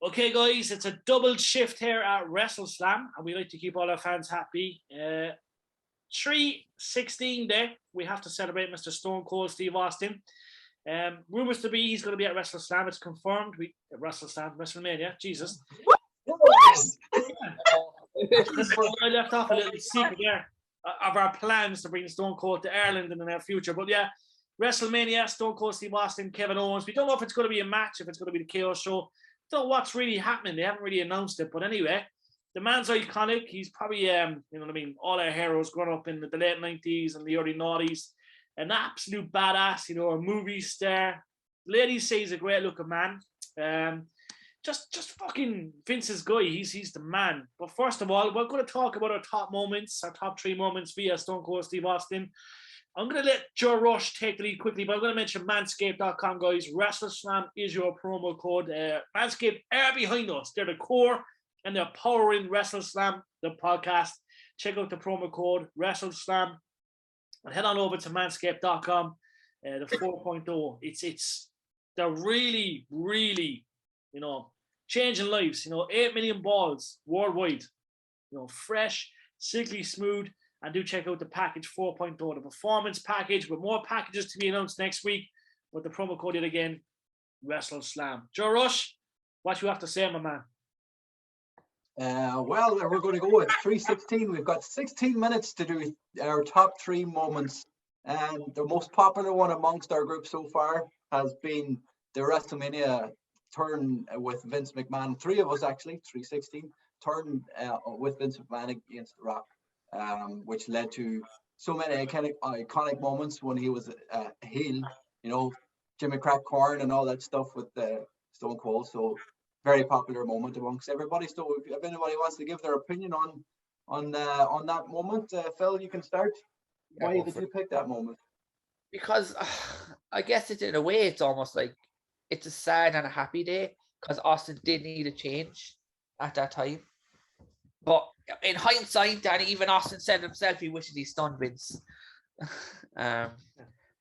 Okay, guys, it's a double shift here at WrestleSlam, and we like to keep all our fans happy. 3/16 day, we have to celebrate Mr. Stone Cold Steve Austin. Rumors to be he's going to be at WrestleSlam. It's confirmed. At WrestleMania. Jesus. Yes. I left off a little secret there of our plans to bring Stone Cold to Ireland in the near future. But yeah, WrestleMania, Stone Cold Steve Austin, Kevin Owens. We don't know if it's going to be a match, if it's going to be the KO show. Don't know what's really happening. They haven't really announced it. But anyway, the man's iconic. He's probably, you know what I mean, all our heroes growing up in the late 90s and the early 90s. An absolute badass, you know, a movie star. Ladies say he's a great looking man. Just fucking Vince's guy. He's the man. But first of all, we're going to talk about our top moments, our top 3 moments via Stone Cold Steve Austin. I'm going to let Joe Rush take the lead quickly, but I'm going to mention manscaped.com, guys. WrestleSlam is your promo code. Manscaped are behind us. They're the core, and they're powering WrestleSlam, the podcast. Check out the promo code WrestleSlam and head on over to manscaped.com. The 4.0. They're really, really, you know, changing lives. You know, 8 million balls worldwide. You know, fresh, silky smooth. And do check out the package 4.0, the performance package, with more packages to be announced next week. But the promo code it again, WrestleSlam. Joe Rush, what you have to say, my man? Well, we're going to go with 3:16. We've got 16 minutes to do our top 3 moments. And the most popular one amongst our group so far has been the WrestleMania turn with Vince McMahon. 3 of us, actually, 3:16, turn with Vince McMahon against The Rock. Which led to so many iconic moments when he was a heel, you know, Jimmy Crack Corn and all that stuff with the Stone Cold. So very popular moment amongst everybody. So if anybody wants to give their opinion on that moment, Phil, you can start. Yeah, why did you pick that moment? Because I guess it's in a way it's almost like it's a sad and a happy day because Austin did need a change at that time. But in hindsight, and even Austin said himself, he wishes he stunned Vince. But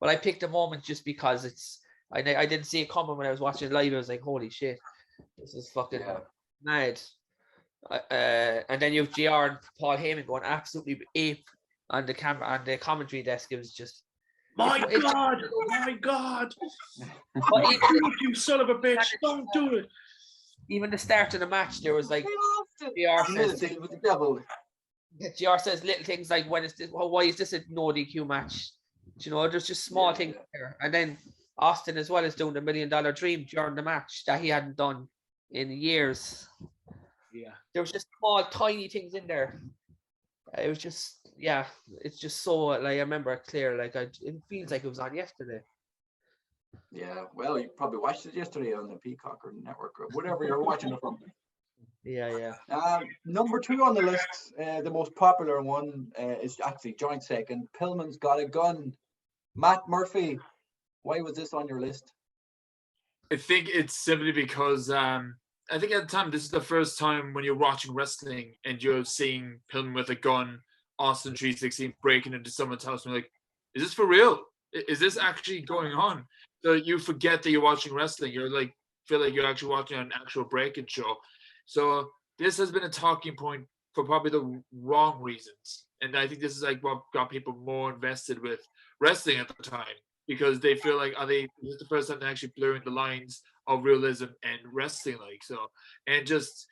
I picked a moment just because I didn't see it coming when I was watching it live. I was like, holy shit, this is fucking mad. And then you have JR and Paul Heyman going absolutely ape on the camera, on the commentary desk. It was just my God. But even you son of a bitch, don't do it. Even the start of the match, there was like JR says little things like, when is this? Well, why is this a no DQ match? You know, there's just small things there. And then Austin as well is doing the $1 Million Dream during the match that he hadn't done in years. Yeah, there was just small, tiny things in there. It was just, it's just so, like, I remember it clear. Like, it feels like it was on yesterday. Yeah, well, you probably watched it yesterday on the Peacock or network or whatever you're watching it from. Yeah. Number 2 on the list, the most popular one, is actually joint second. Pillman's Got a Gun. Matt Murphy, why was this on your list? I think it's simply because I think at the time this is the first time when you're watching wrestling and you're seeing Pillman with a gun, Austin 3:16 breaking into someone's house, and you're like, is this for real? Is this actually going on? So you forget that you're watching wrestling. You're like, feel like you're actually watching an actual break-in show. So this has been a talking point for probably the wrong reasons. And I think this is like what got people more invested with wrestling at the time, because they feel like, this is the first time they're actually blurring the lines of realism and wrestling. Like, so, and just,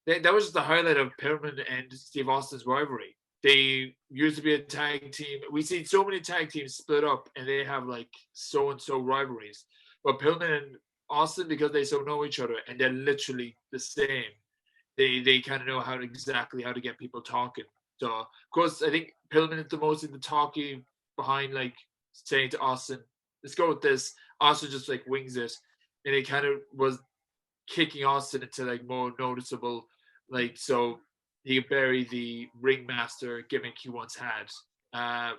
that was just the highlight of Pillman and Steve Austin's rivalry. They used to be a tag team. We see so many tag teams split up and they have like so-and-so rivalries. But Pillman and Austin, because they so know each other and they're literally the same, they kind of know exactly how to get people talking. So, of course, I think Pillman is the most into talking behind, like, saying to Austin, let's go with this. Austin just like wings it. And it kind of was kicking Austin into like more noticeable, like, so he could bury the ringmaster gimmick he once had.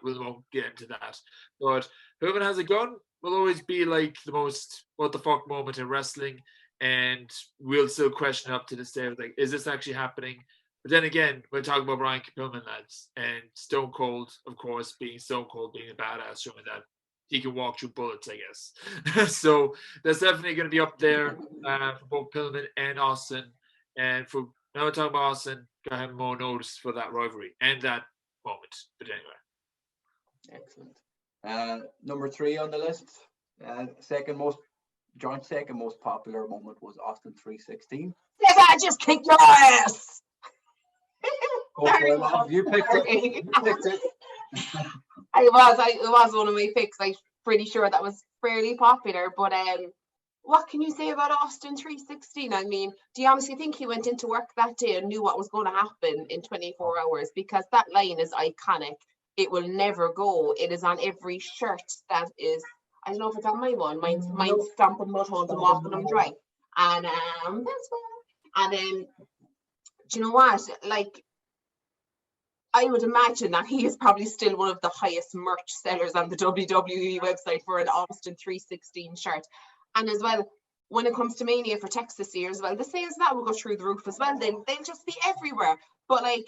We won't get into that. But Pillman Has a Gun will always be like the most what the fuck moment in wrestling. And we'll still question up to this day, like, is this actually happening? But then again, we're talking about Brian Pillman, lads, and Stone Cold, of course, being Stone Cold, being a badass, showing that he can walk through bullets, I guess. So that's definitely going to be up there for both Pillman and Austin. And for now, we're talking about Austin, got to have more notice for that rivalry and that moment. But anyway. Excellent. Number 3 on the list, second most popular moment was Austin 316. If I just kick your ass. Go for it, love. You picked it. You picked it. It was one of my picks. I'm pretty sure that was fairly popular. But what can you say about Austin 316? I mean, do you honestly think he went into work that day and knew what was going to happen in 24 hours? Because that line is iconic. It will never go. It is on every shirt that is. I don't know if it's on my one. Mine's stomping mud holes and walking them dry. And that's why. And do you know what? Like, I would imagine that he is probably still one of the highest merch sellers on the WWE website for an Austin 316 shirt. And as well, when it comes to Mania for Texas here as well, the sales that will go through the roof as well. They'll just be everywhere. But like,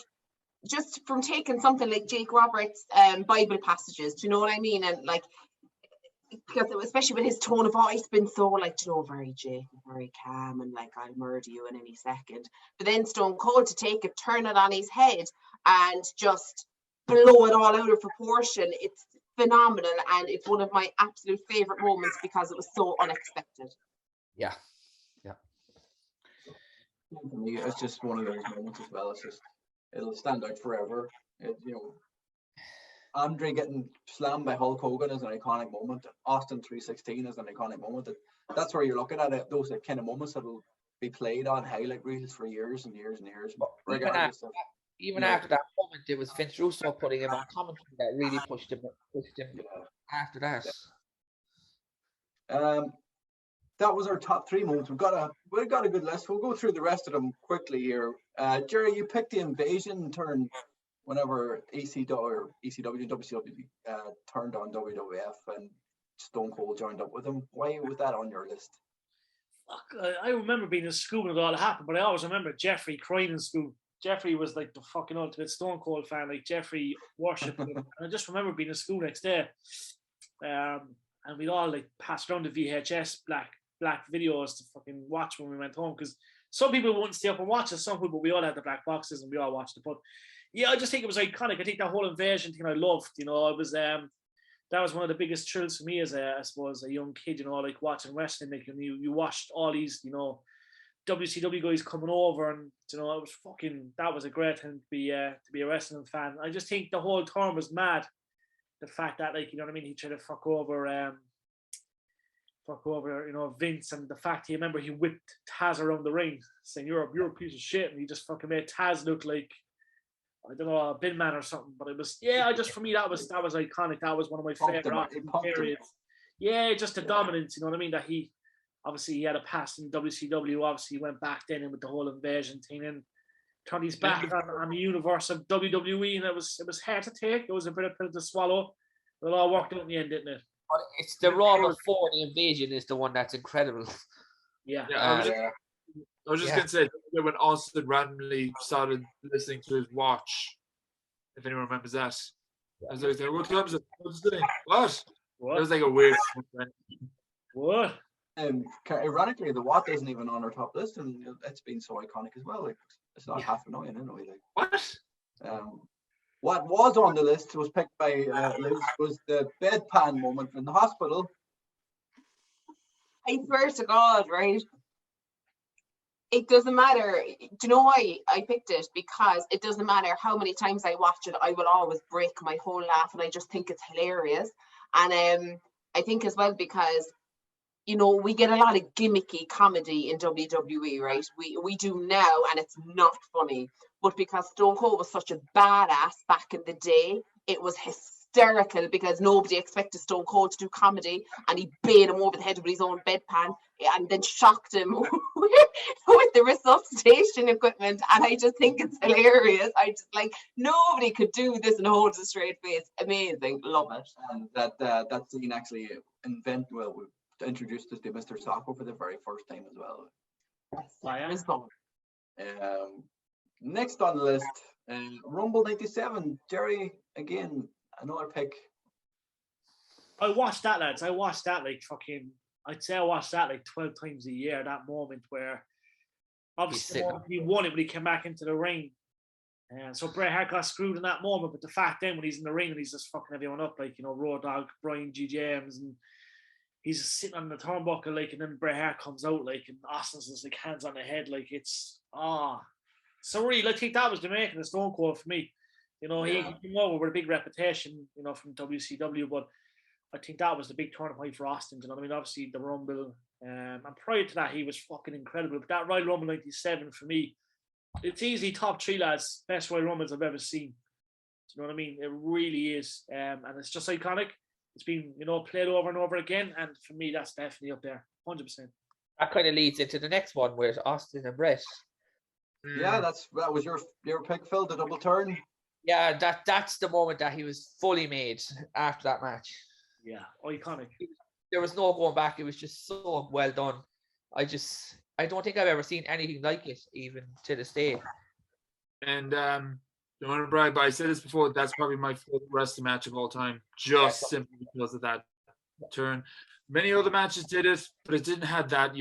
just from taking something like Jake Roberts' Bible passages, do you know what I mean? And like, because especially with his tone of voice been so like, you know, very Jake, very calm, and like, I'll murder you in any second. But then Stone Cold to take it, turn it on his head, and just blow it all out of proportion. It's phenomenal, and it's one of my absolute favorite moments because it was so unexpected. Yeah. For me, it's just one of those moments as well. It's just, it'll stand out forever. Andre getting slammed by Hulk Hogan is an iconic moment. Austin 316 is an iconic moment. That's where you're looking at it. Those are kind of moments that will be played on highlight reels for years and years and years. Even after that moment, it was Vince Russo putting him on commentary that really pushed him after that. That was our top 3 moments. We've got a good list. We'll go through the rest of them quickly here. Jerry, you picked the invasion turn whenever ECW and WCW turned on WWF and Stone Cold joined up with them. Why was that on your list? I remember being in school when it all happened, but I always remember Jeffrey crying in school. Jeffrey was like the fucking ultimate Stone Cold fan. Like, Jeffrey worshipped him. And I just remember being in school next day, and we'd all like pass around the VHS black videos to fucking watch when we went home, because some people wouldn't stay up and watch it. Some people, we all had the black boxes and we all watched it. But yeah, I just think it was iconic. I think that whole invasion thing I loved. You know, it was that was one of the biggest thrills for me as I suppose a young kid. You know, like watching wrestling. Like, you watched all these, you know, WCW guys coming over, and you know, that was a great thing to be a wrestling fan. I just think the whole term was mad. The fact that, like, you know what I mean, he tried to fuck over, you know, Vince, and the fact he whipped Taz around the ring, saying you're a piece of shit, and he just fucking made Taz look like, I don't know, a bin man or something. But it was, for me, that was iconic. That was one of my favorite periods. Yeah, just the dominance, you know what I mean? That he had a past in WCW. Obviously, he went back then in with the whole invasion thing and turned his back on the universe of WWE, and it was hard to take. It was a bit of pill to swallow, but it all worked out in the end, didn't it? But it's the Raw before the invasion is the one that's incredible. Yeah. I was just going to say, when Austin randomly started listening to his watch, if anyone remembers that. I was like, what time is it? What's the thing? What? It was like a weird thing. What? Ironically, the Watt isn't even on our top list, and it's been so iconic as well. Like, it's not half annoying, anyway. Like, what? What was on the list was picked by Liz, was the bedpan moment in the hospital. I swear to God, right? It doesn't matter. Do you know why I picked it? Because it doesn't matter how many times I watch it, I will always break my whole laugh, and I just think it's hilarious. And I think as well because, you know, we get a lot of gimmicky comedy in WWE, right? We do now, and it's not funny. But because Stone Cold was such a badass back in the day, it was hysterical because nobody expected Stone Cold to do comedy, and he bayed him over the head with his own bedpan and then shocked him with the resuscitation equipment. And I just think it's hilarious. I just like, nobody could do this and hold a straight face. Amazing. Love it. And that scene actually introduced us to Mr. Sacco for the very first time as well. Next on the list, Rumble 97. Jerry, again, another pick. I watched that, lads. I watched that like fucking. I'd say I watched that like 12 times a year. That moment where obviously he won it when he came back into the ring, and so Bret Hart got screwed in that moment. But the fact then when he's in the ring and he's just fucking everyone up, like Road Dogg, Brian G. James, and he's just sitting on the turnbuckle, like, and then Bret Hart comes out, like, and Austin's just like hands on the head, like it's so really. I think that was the making of Stone Cold for me. He came over with a big reputation, from WCW, but I think that was the big turning point for Austin. You know what I mean? Obviously the Rumble, and prior to that he was fucking incredible. But that Royal Rumble '97 for me, it's easily top 3, lads. Best Royal Rumbles I've ever seen. Do you know what I mean? It really is, and it's just iconic. It's been played over and over again, and for me that's definitely up there, 100%. That kind of leads into the next one with Austin and Brett. Yeah, that was your pick, Phil, the double turn. Yeah, that's the moment that he was fully made after that match. Yeah, iconic. There was no going back. It was just so well done. I don't think I've ever seen anything like it, even to this day. And don't want to brag, but I said this before. That's probably my favorite wrestling match of all time, just simply because of that turn. Many other matches did it, but it didn't have that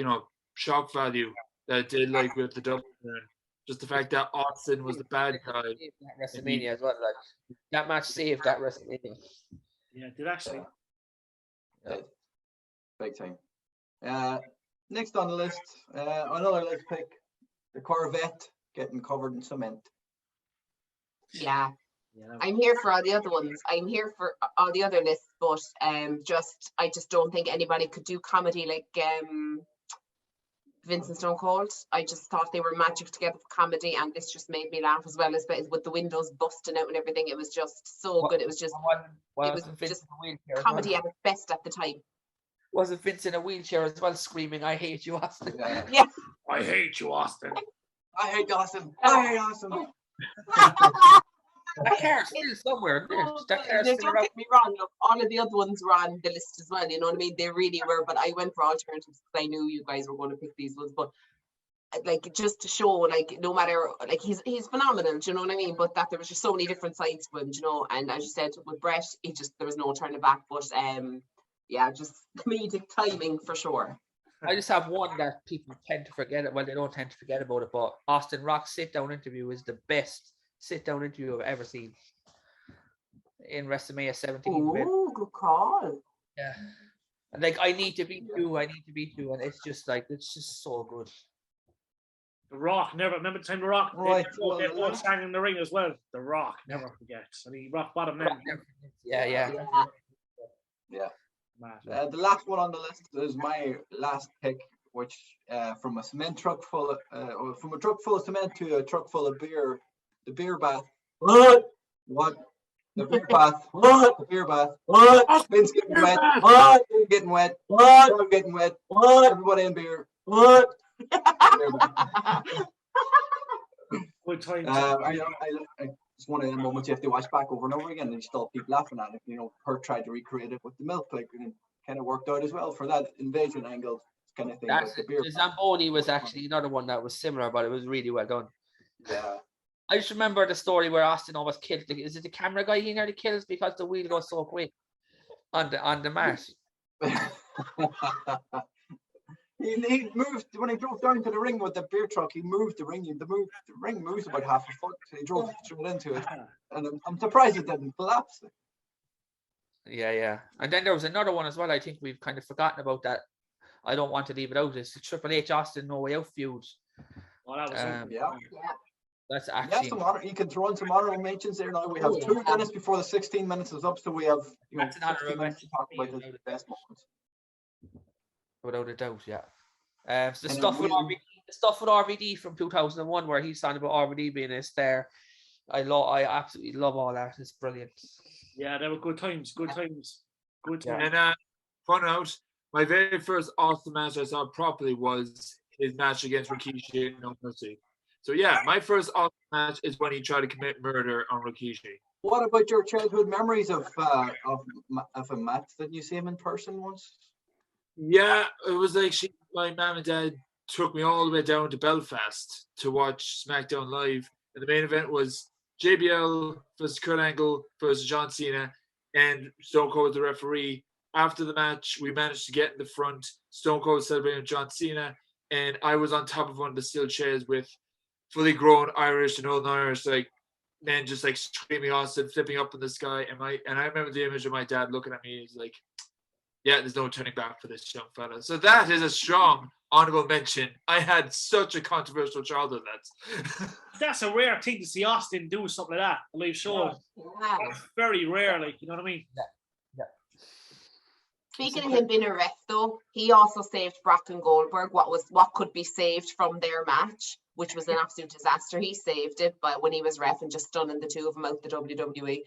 shock value that it did, like with the double turn. Just the fact that Austin was the bad guy. That WrestleMania as well. Like that match saved that WrestleMania. Yeah, it did actually. Yeah. Big time. Next on the list, another list pick, the Corvette getting covered in cement. Yeah. I'm here for all the other ones. I'm here for all the other lists, but I just don't think anybody could do comedy like Vince and Stone Cold. I just thought they were magic together for comedy, and this just made me laugh as well, as with the windows busting out and everything. It was just so good. It was just comedy at its best at the time. Wasn't Vince in a wheelchair as well, screaming, "I hate you, Austin"? Yeah. I hate you, Austin. I hate Austin. I hate Austin. That car's still somewhere. Don't get me wrong. Look, all of the other ones were on the list as well. You know what I mean? They really were. But I went for alternatives because I knew you guys were going to pick these ones. But like, just to show, like, no matter, like, he's phenomenal. Do you know what I mean? But that there was just so many different sides to him. Do you know? And as you said with Brett, there was no turning back. But yeah, just comedic timing for sure. I just have one that people tend to forget. Well, they don't tend to forget about it. But Austin Rock's sit-down interview is the best sit-down interview I've ever seen in WrestleMania 17. Oh, good call. Yeah. And like, I need to beat you, and it's just so good. The Rock, remember the time The Rock they both sang in the ring as well. The Rock never forgets. And he rock bottom then. Yeah. The last one on the list is my last pick, which from a cement truck full of, from a truck full of cement to a truck full of beer, the beer bath. What? The beer bath. What? The beer bath. What? Vince getting wet. What? You're getting wet. What? I'm getting wet. What? Everybody in beer. What? Good time. It's one of the moments you have to watch back over and over again, and you still keep laughing at it. Kurt tried to recreate it with the milk, like, and kind of worked out as well for that invasion angle kind of thing. The Zamboni was actually another one that was similar, but it was really well done. Yeah. I just remember the story where Austin almost killed. Is it the camera guy he nearly kills because the wheel goes so quick on the mat? He moved when he drove down to the ring with the beer truck. He moved the ring. The ring moves about half a foot. So he drove straight into it, and I'm surprised it didn't collapse. Yeah. And then there was another one as well. I think we've kind of forgotten about that. I don't want to leave it out. It's the Triple H Austin No Way Out feud. Well, that was yeah. That's actually. You can throw in some honorable mentions there now. We have 2 minutes before the 16 minutes is up, so we have that's an honorable mention to talk about the best moments. Without a doubt, yeah. So the stuff with RVD from 2001, where he's talking about RVD being a star. I absolutely love all that. It's brilliant. Yeah, they were good times. Good times. And fun out, my very first Austin match I saw properly was his match against Rikishi in No Mercy. So yeah, my first Austin match is when he tried to commit murder on Rikishi. What about your childhood memories of him, Matt? Didn't you see him in person once? Yeah, it was like my mom and dad took me all the way down to Belfast to watch SmackDown Live. And the main event was JBL versus Kurt Angle versus John Cena, and Stone Cold was the referee. after the match, we managed to get in the front. Stone Cold celebrating with John Cena, and I was on top of one of the steel chairs with fully grown Irish and Northern Irish like men just like screaming Austin, flipping up in the sky. And I remember the image of my dad looking at me. He's like, "Yeah, there's no turning back for this young fella." So that is a strong honorable mention. I had such a controversial childhood, lads. That's a rare thing to see Austin do something like that. I believe shows. Yeah. It's very rare, like, you know what I mean? Speaking of him being a ref, though, he also saved Brock and Goldberg. What could be saved from their match, which was an absolute disaster. He saved it, but when he was ref and just stunning the two of them out the WWE,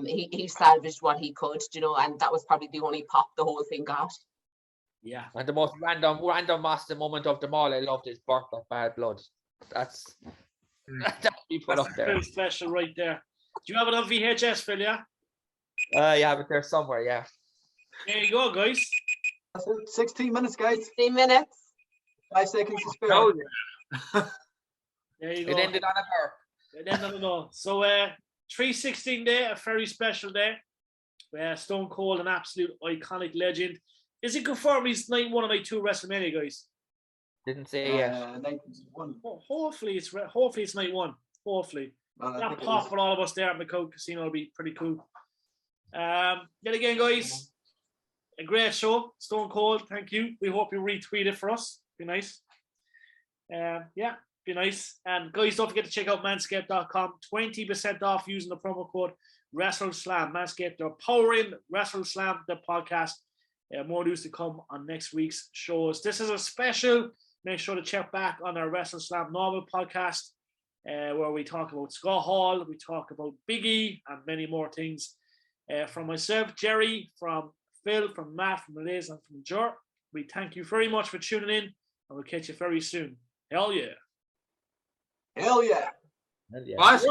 he salvaged what he could, you know, and that was probably the only pop the whole thing got. Yeah. And the most random master moment of them all, I loved his birth of bad blood. That's we put That's up there. very special right there. Do you have it on VHS, Phil? Yeah. You have it there somewhere, yeah. There you go, guys. That's it. 16 minutes, guys. 16 minutes. 5 seconds to spare. Oh, yeah. There you go. It ended on a burp. It ended on all. So 316 day, a very special day. Stone Cold, an absolute iconic legend. Is it confirmed he's night 1 or night 2 WrestleMania, guys? Didn't say yet. Hopefully it's night 1. Hopefully. That pop for all of us there at McCoke Casino will be pretty cool. Yet again, guys, a great show. Stone Cold, thank you. We hope you retweet it for us. Be nice. Be nice. And guys, don't forget to check out manscaped.com. 20% off using the promo code WrestleSlam. Manscaped are powering WrestleSlam, the podcast. More news to come on next week's shows. This is a special. Make sure to check back on our WrestleSlam normal podcast, where we talk about Scott Hall, we talk about Big E, and many more things. From myself, Jerry, from Phil, from Matt, from Liz, and from Jor, we thank you very much for tuning in, and we'll catch you very soon. Hell yeah. Hell yeah. What?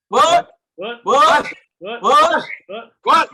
What? What? What? What? What? What? What?